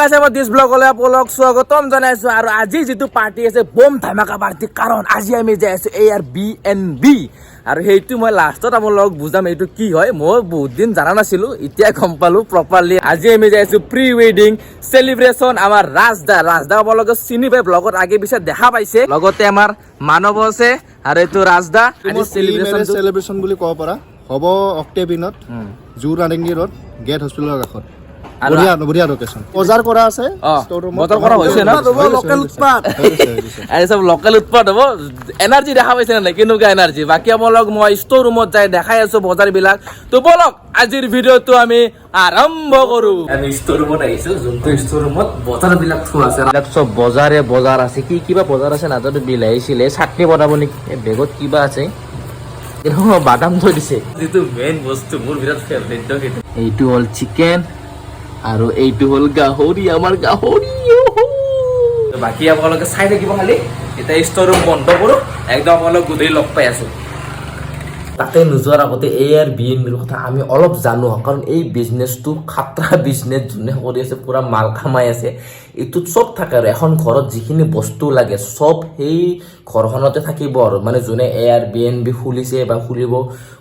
Guys আমাৰ this ব্লগলৈ আপোনালোকক স্বাগতম জনাইছো আৰু আজি যেটো পাৰ্টি আছে বম ধামাকা পাৰ্টি কাৰণ আজি আমি যাই আছো Airbnb আৰু হেইটো মই লাষ্টত আপোনালোকক বুজাম এইটো কি হয় মই বহুত দিন জানা নাছিলো এতিয়া গম পালো প্ৰপাৰলি আজি আমি যাই আছো প্ৰি ৱেডিং সেলিব্ৰেচন আমাৰ ৰাজদা আপোনালোকে চিনি পাই ব্লগত আগে পিছে দেখা পাইছে লগতে আমাৰ মানৱ আছে আৰু এইটো ৰাজদা আজি সেলিব্ৰেচন বুলি ক'ব পাৰা হ'ব অক্টেবিনত জু ৰানিংগি ৰোড গেট হস্পিটেলৰ কাষত বঢ়িয়া লোকেশন বজাৰ কৰা আছে বজাৰ কৰা হৈছে না লোকেল উৎপাদ আৰু সব লোকেল উৎপাদ হ'ব এনাৰ্জি দেখা পাইছে না কেনেকুৱা এনাৰ্জি বাকি আপোনালোক মই ষ্ট'ৰ ৰুমত যাই দেখাই আছো বজাৰ বিলাক তো বলক আজিৰ ভিডিঅ'টো আমি আৰম্ভ কৰো আমি ষ্ট'ৰ ৰুমত আহিছো যোনটো ষ্ট'ৰ ৰুমত বজাৰ বিলাক থোৱা আছে সব বজাৰ আছে কি কিবা বজাৰ আছে নাজানো বিল আহিছিলে চাটনি বনাব নেকি বেগত কিবা আছে বাদাম থৈ দিছে যিটো মেইন বস্তু মোৰ বিৰাট ফেভৰেট এইটো হ'ল চিকেন আৰু এইটো হ'ল গাহৰি আমাৰ গাহৰি বাকি আপোনালোকে চাই থাকিব খালি এটা ষ্ট'ৰ ৰুম বন্ধ কৰো একদম আপোনালোক গধূলি লগ পাই আছো তাতে নোযোৱাৰ আগতে Airbnb কথা আমি অলপ জানো কাৰণ এই বিজনেছটো খাতৰা বিজনেছ যোনে কৰি আছে পুৰা মাল কামাই আছে এইটোত সব থাকে আৰু এখন ঘৰত যিখিনি বস্তু লাগে সব সেই ঘৰখনতে থাকিব আৰু মানে যোনে Airbnb খুলিছে বা খুলিব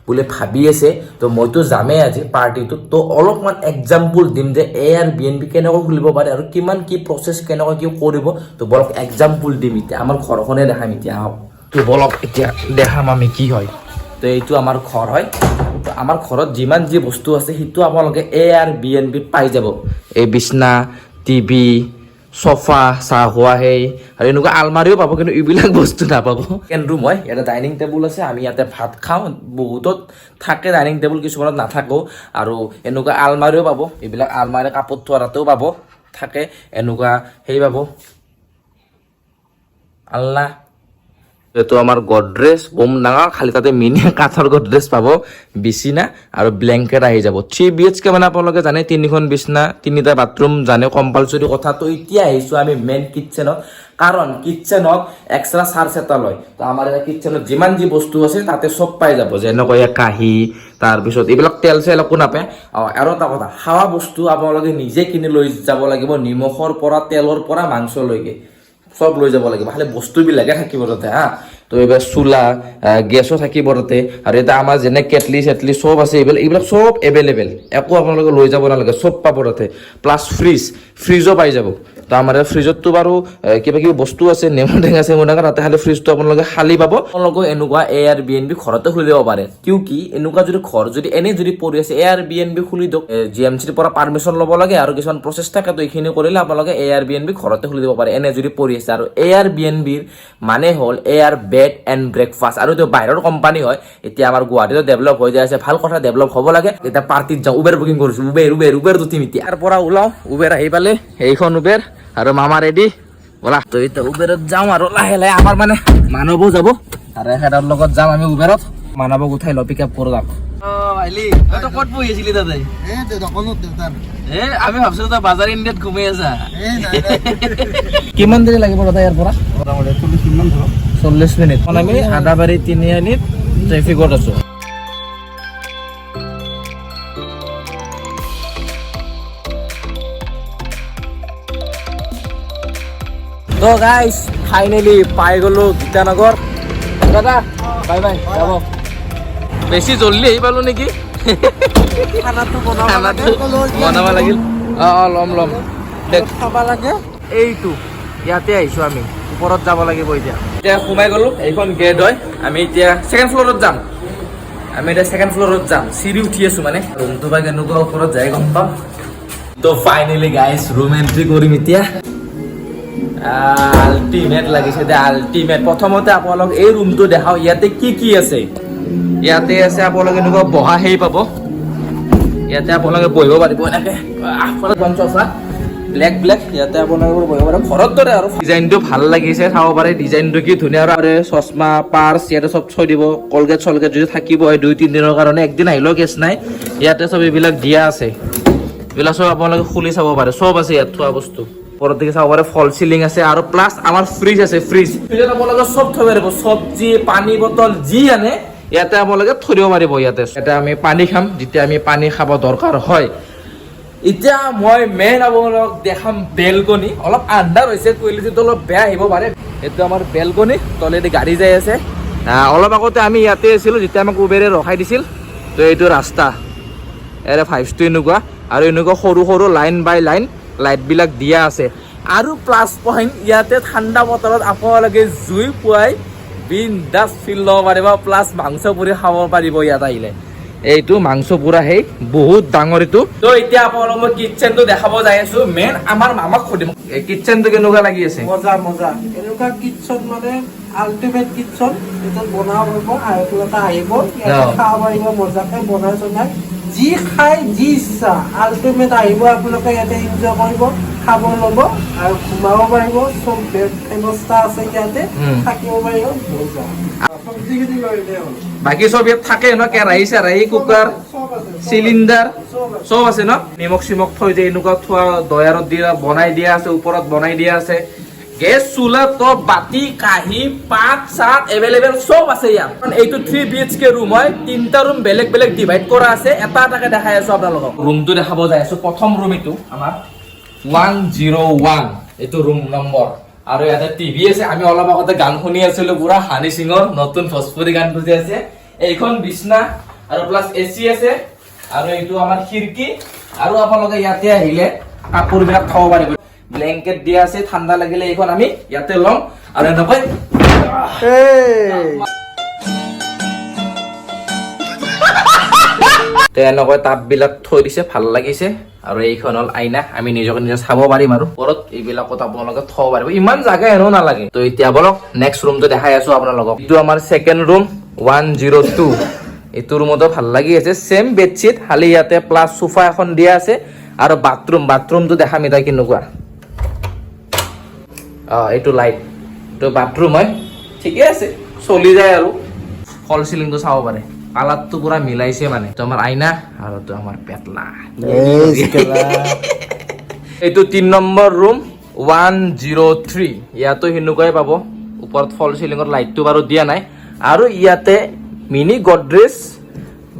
বুলি ভাবি আছে তো মইতো যামেই আজি পাৰ্টিটো তো অলপমান এক্সাম্পল দিম যে Airbnb কেনেকৈ খুলিব পাৰে আৰু কিমান কি প্ৰচেছ কেনেকৈ কি কৰিব তো বলক এক্সাম্পল দিম এতিয়া আমাৰ ঘৰখনে দেখাম এতিয়া তো বলক এতিয়া দেখাম আমি কি হয় তো এইটো আমাৰ ঘৰ হয় তো আমাৰ ঘৰত যিমান যি বস্তু আছে সেইটো আপোনালোকে Airbnb পাই যাব এই বিছনা টিভি সোফা চাহোৱা হেই আৰু এনেকুৱা আলমাৰিও পাব কিন্তু এইবিলাক বস্তু নাপাব কেন ৰুম হয় এটা ডাইনিং টেবুল আছে আমি ইয়াতে ভাত খাওঁ বহুতত থাকে ডাইনিং টেবুল কিছুমানত নাথাকো আৰু এনেকুৱা আলমাৰিও পাব এইবিলাক আলমাৰি কাপোৰ থোৱাৰাতেও পাব থাকে এনেকুৱা হেই পাব আল্লাহ এইটো আমাৰ গডৰেজ বম ডাঙৰ খালি তাতে মিনি কাঠৰ গডৰেজ পাব বিছনা আৰু ব্লেংকেট আহি যাব 3 BHK মানে আপোনালোকে জানে তিনিখন বিছনা তিনিটা বাথৰুম জানে কম্পালসৰি কথা তো এতিয়া আহিছো আমি মেইন কিচেনত কাৰণ কিচেনত এক্সট্ৰা চাৰ্জ এটা লয় তো আমাৰ এই কিচেনত যিমান যি বস্তু আছে তাতে সব পাই যাব যেনেকৈ কাহি তাৰ পিছত এইবিলাক তেল চেল একো নাপায় আৰু এটা কথা খাৱা বস্তু আপোনালোকে নিজে কিনি লৈ যাব লাগিব নিমখৰ পৰা তেলৰ পৰা মাংসলৈকে সব লৈ যাব লাগিব খালি বস্তুবিলাকে থাকিব তাতে হা তো এইবাৰ চুলা গেছো থাকিব তাতে আৰু এটা আমাৰ যেনে কেটলি চেটলি সব আছে এইবিলাক সব এভেইলেবল একো আপোনালোকে লৈ যাব নালাগে সব পাব তাতে প্লাছ ফ্ৰিজো পাই যাব তো আমাৰ ফ্ৰিজততো বাৰু কিবা কিবি বস্তু আছে নেমু টেঙা তাতে খালি ফ্ৰিজটো আপোনালোকে খালী পাব আপোনালোকে এনেকুৱা Airbnb ঘৰতে খুলি দিব পাৰে কিয় কি এনেকুৱা যদি ঘৰ যদি এনে যদি পৰি আছে Airbnb খুলি দিয়ক GMCৰ পৰা পাৰমিশ্যন ল'ব লাগে আৰু কিছুমান প্ৰচেছ থাকে তো এইখিনি কৰিলে আপোনালোকে Airbnb ঘৰতে খুলি দিব পাৰে এনে যদি পৰি আছে আৰু Airbnbৰ মানে হ'ল এয়াৰ বেড এণ্ড ব্ৰেকফাষ্ট আৰু এইটো বাহিৰৰ কোম্পানী হয় এতিয়া আমাৰ গুৱাহাটীতো ডেভেলপ হৈ যায় আছে ভাল কথা ডেভেলপ হ'ব লাগে এতিয়া পাৰ্টিত যাওঁ উবেৰ বুকিং কৰিছোঁ উবেৰ দুটিম এতিয়া তাৰ পৰা ওলাওঁ উবেৰ আহি পালে এইখন উবেৰ আৰু মামা ৰেডি বলা তো এতিয়া উবেৰত যাওঁ আৰু লাহে লাহে আমাৰ মানে মানৱো যাব আৰু এখেতৰ লগত যাম আমি উবেৰত মানৱক উঠাই লওঁ পিক আপ কৰোঁ যাম ক'ত বহি আছিলি তাতে আমি ভাবছিলো তই বাজাৰ ইণ্ডিয়াত ঘুমি আছা কিমান দেৰি লাগিব দাদা ইয়াৰ পৰা 40 মিনিট আমি আদাবাৰী তিনিআলিত ট্ৰেফিকত আছো তো গাইস ফাইনেলি পাই গলো গীতানগৰ দাদা বাই বাই যাব বেছি জলদি আহি পালো নেকি খানাটো বনাব লাগিল লম খাব লাগে এইটো ইয়াতে আহিছো আমি ওপৰত যাব লাগিব এতিয়া সোমাই গলো এইখন গেট হয় আমি এতিয়া ছেকেণ্ড ফ্ল'ৰত যাম চিৰি উঠি আছো মানে ৰুমটো বা কেনেকুৱা ওপৰত যাই গম পাম তো ফাইনেলি গাইস ৰুম এন্ট্ৰি কৰিম এতিয়া আল্টিমেট লাগিছে দে আল্টিমেট প্ৰথমতে আপোনালোক এই ৰুমটো দেখাও ইয়াতে কি আছে ইয়াতে আছে আপোনালোকে এনেকুৱা বহা হেই পাব ইয়াতে আপোনালোকে বহিব পাৰিব এনেকে ব্লেক ইয়াতে আপোনালোকে বহিব পাৰে ঘৰত দৰে আৰু ডিজাইনটো ভাল লাগিছে চাব পাৰে ডিজাইনটো কি ধুনীয়া আৰু চশমা পাৰ্চ ইয়াতে চব থৈ দিব কলগেট চলগেট যদি থাকিব হয় 2-3 দিনৰ কাৰণে একদিন আহিলেও কেছ নাই ইয়াতে চব এইবিলাক দিয়া আছে এইবিলাক চব আপোনালোকে খুলি চাব পাৰে চব আছে ইয়াত থোৱা বস্তু ওপৰত দিকে চাব পাৰে ফল চিলিং আছে আৰু প্লাছ আমাৰ ফ্ৰিজ আছে ফ্ৰিজত আপোনালোকে চব থৈ পাৰিব চব্জি পানী বটল যি আনে ইয়াতে আপোনালোকে থৈ দিব পাৰিব ইয়াতে আমি পানী খাম যেতিয়া আমি পানী খাব দৰকাৰ হয় এতিয়া মই মেইন আপোনালোকক দেখাম বেলকনি। অলপ আন্ধাৰ হৈছে, কোৱালিটিটো অলপ বেয়া আহিব পাৰে। এইটো আমাৰ বেলকনি, তলেদি গাড়ী যাই আছে। অলপ আগতে আমি ইয়াতে আছিলোঁ যেতিয়া আমাক উবেৰে ৰখাই দিছিল। তো এইটো ৰাস্তা এৰে 5টো এনেকুৱা, আৰু এনেকুৱা সৰু সৰু লাইন বাই লাইন লাইটবিলাক দিয়া আছে। আৰু প্লাছ পইণ্ট, ইয়াতে ঠাণ্ডা বতৰত আপোনালোকে জুই পুৱাই বিন্দাছ ফিল ল'ব পাৰিব, প্লাছ মাংস পুৰি খাব পাৰিব ইয়াত আহিলে। এইটো মাংস পুৰা সেই বহুত ডাঙৰ এইটো। তো এতিয়া আপোনালোকক মই কিটচেনটো দেখাব যাই আছো। মেইন আমাৰ মামাক সুধিম এই কিটচেনটো কেনেকুৱা লাগি আছে। মজা মজা, এনেকুৱা কিটচন মানে আল্টিমেট কিটচন। এটা বনাব পাৰিব, আৰু এটা আহিব, ইয়াতে খাব পাৰিব, মজাকে বনাই চনাই যি খাই যি ইচ্ছা আল্টিমেট আহিব। আপোনালোকে ইয়াতে এনজয় কৰিব, খাব ল'ব আৰু ঘুমাব পাৰিব। চব ব্যৱস্থা আছে ইয়াতে, থাকিব পাৰিব। মজা চব্জি খেতি কৰিলে হ'ল। বাকী চব ইয়াত থাকে ন, কেৰাহী চেৰাহী কুকাৰ চিলিণ্ডাৰ চব আছে ন। নিমখ চিমখ থৈ যায় এনেকুৱা থোৱা, দয়াৰত দিয়া বনাই দিয়া আছে, ওপৰত বনাই দিয়া আছে। গেছ চুলা টপ বাতি কাঁহী পাত চাত এভেইলেবল চব আছে ইয়াত। এইটো 3 BHK ৰুম হয়, 3টা ৰুম বেলেগ বেলেগ ডিভাইড কৰা আছে। এটা এটাকে দেখাই আছো আপোনালোকক। ৰুমটো দেখাব যাই আছো। প্ৰথম ৰুম এইটো আমাৰ 101, এইটো ৰুম নম্বৰ। আৰু ইয়াতে টিভি আছে। আমি অলপ আগতে গান শুনি আছিলো, পুৰা হানি সিঙৰ নতুন ভোজপুৰী গান বুজি আছে। এইখন বিছনা আৰু প্লাছ AC আছে। আৰু এইটো আমাৰ খিৰিকী। আৰু আপোনালোকে ইয়াতে আহিলে কাপোৰবিলাক থব পাৰিব। ব্লেংকেট দিয়া আছে, ঠাণ্ডা লাগিলে এইখন আমি ইয়াতে ল'ম। আৰু এনেকৈ এনেকৈ টাববিলাক থৈ দিছে, ভাল লাগিছে। আৰু এইখন হ'ল আইনা, আমি নিজকে নিজে চাব পাৰিম। আৰু ওপৰত এইবিলাকত আপোনালোকে থব পাৰিব, ইমান জাগা এনেও নালাগে। তো এতিয়া বলক নেক্সট ৰুমটো দেখাই আছো আপোনালোকক। এইটো আমাৰ ছেকেণ্ড ৰুম 102। এইটো ৰুমতো ভাল লাগি আছে, চেম বেডশ্বীট, খালি ইয়াতে প্লাছ সোফা এখন দিয়া আছে। আৰু বাথৰুমটো দেখাম এতিয়া কেনেকুৱা। এইটো লাইট, এইটো বাথৰুম হয়, ঠিকে আছে, চলি যায়। আৰু ফল চিলিংটো চাব পাৰে, কালাৰটো পুৰা মিলাইছে মানে। এইটো আমাৰ আইনা আৰু এইটো আমাৰ পেটলা। এইটো 3 নম্বৰ ৰুম 103। ইয়াতো সেনেকুৱাই পাব, ওপৰত ফল চিলিঙৰ লাইটটো বাৰু দিয়া নাই। আৰু ইয়াতে মিনি গডৰেজ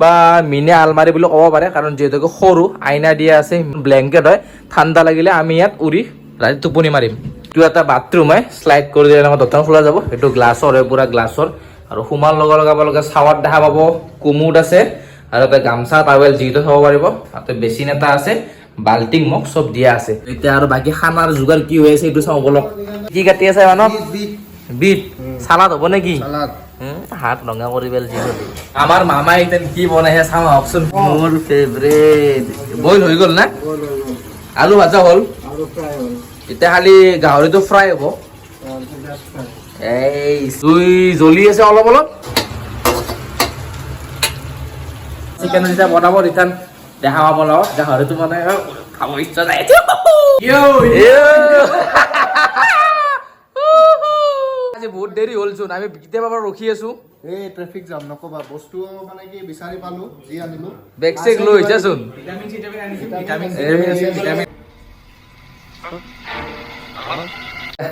বা মিনি আলমাৰি বুলি ক'ব পাৰে, কাৰণ যিহেতুকে সৰু আইনা দিয়া আছে, ব্লেংকেট হয়। ঠাণ্ডা লাগিলে আমি ইয়াত উৰি ৰাতি টোপনি মাৰিম। এইটো এটা বাথৰুম হয়, শ্লাইড কৰি দিলে আমাৰ দৰ্জাখন খোলা যাব। এইটো গ্লাছৰ হয়, পুৰা গ্লাছৰ। আৰু সোমাৰ লগে চাৱাৰ দেখা পাব, কুমুদ আছে। আৰু এটা গামছা টাৱেল যিটো থব পাৰিব। তাতে বেচিন এটা আছে, বাল্টিং মগ চব দিয়া আছে। এতিয়া আৰু বাকী খানাৰ যোগাৰ কি হৈ আছে এইটো চাওঁ বলক। কি কাটি আছে মানুহ? বিট চালাদ হ'ব নেকি? হাত ৰঙা কৰি পেলাইছে। আমাৰ মামাই এতিয়া কি বনাইছে চাওঁ আহকচোন। মোৰ ফেভৰেট। বইল হৈ গ'ল না? আলু ভাজা হ'ল, এতিয়া খালি গাহৰিটো ফ্ৰাই হ'ব। এই জুই জ্বলি আছে অলপ অলপ। চিকেন যেতিয়া বনাব ৰিটাৰ্ণ দেখা পাব লগত। গাহৰিটো মানে খাব ইচ্ছা যায়। আজি বহুত দেৰি হ'লচোন, আমি কেতিয়াবা পৰা ৰখি আছো। এই ট্ৰেফিক জাম নকবা, বস্তু মানে কি বিচাৰি পালো, যি আনিলো। বেগ চেক লৈ যাচোন।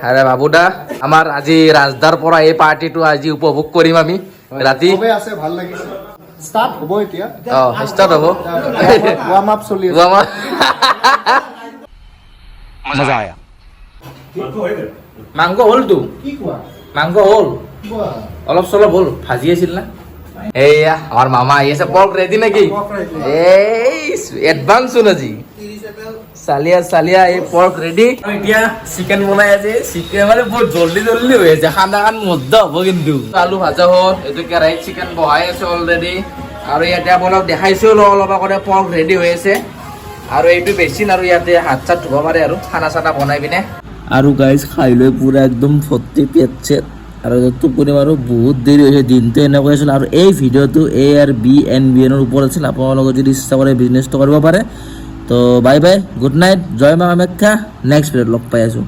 আৰে বাবুদা, আমাৰ আজি ৰাজদাৰ পৰা এই পাৰ্টিটো আজি উপভোগ কৰিম আমি ৰাতি। চবে আছে, ভাল লাগিছে। ষ্টাৰ্ট হ'ব এতিয়া। ষ্টাৰ্ট হ'ব। ৱাৰ্ম আপ চলি আছে। মজা আয়া। মাংস হ'লতো, কি কোৱা? মাংস হ'ল, অলপ চলপ হ'ল, ভাজি আছিল না। এইয়া আমাৰ মামা আহি আছে। পৰ্ক ৰেডি নেকি? এই এডভান্স চোন আজি। চালিয়া এই পৰ্ক ৰেডি। এতিয়া চিকেন বনাই আছে। চিকেন মানে বহুত জল্দি হৈ আছে, খানা খান মজা হ'ব কিন্তু। আলু ভাজা হ'ল, এইটো কেৰাহীত চিকেন বহাই আছে অলৰেডি। আৰু ইয়াতে আপোনাক দেখাইছো অলপ আগতে পৰ্ক ৰেডি হৈ আছে। আৰু এইটো বেচিন, আৰু ইয়াতে হাত চাত ধুব পাৰে আৰু খানা চানা বনাই পিনে। আৰু গাইজ খাই লৈ পুৰা একদম ফৰ্তি পেট চেট। আৰু টোপনি মাৰো, বহুত দেৰি হৈছে, দিনটো এনেকৈ আছিল। আৰু এই ভিডিঅ'টো Airbnb ওপৰত আছিল। আপোনালোকে যদি ইচ্ছা কৰে বিজনেছটো কৰিব পাৰে। তো বাই বাই, গুড নাইট, জয় মা কামাখ্যা। নেক্সট ভিডিঅ'ত লগ পাই আছোঁ।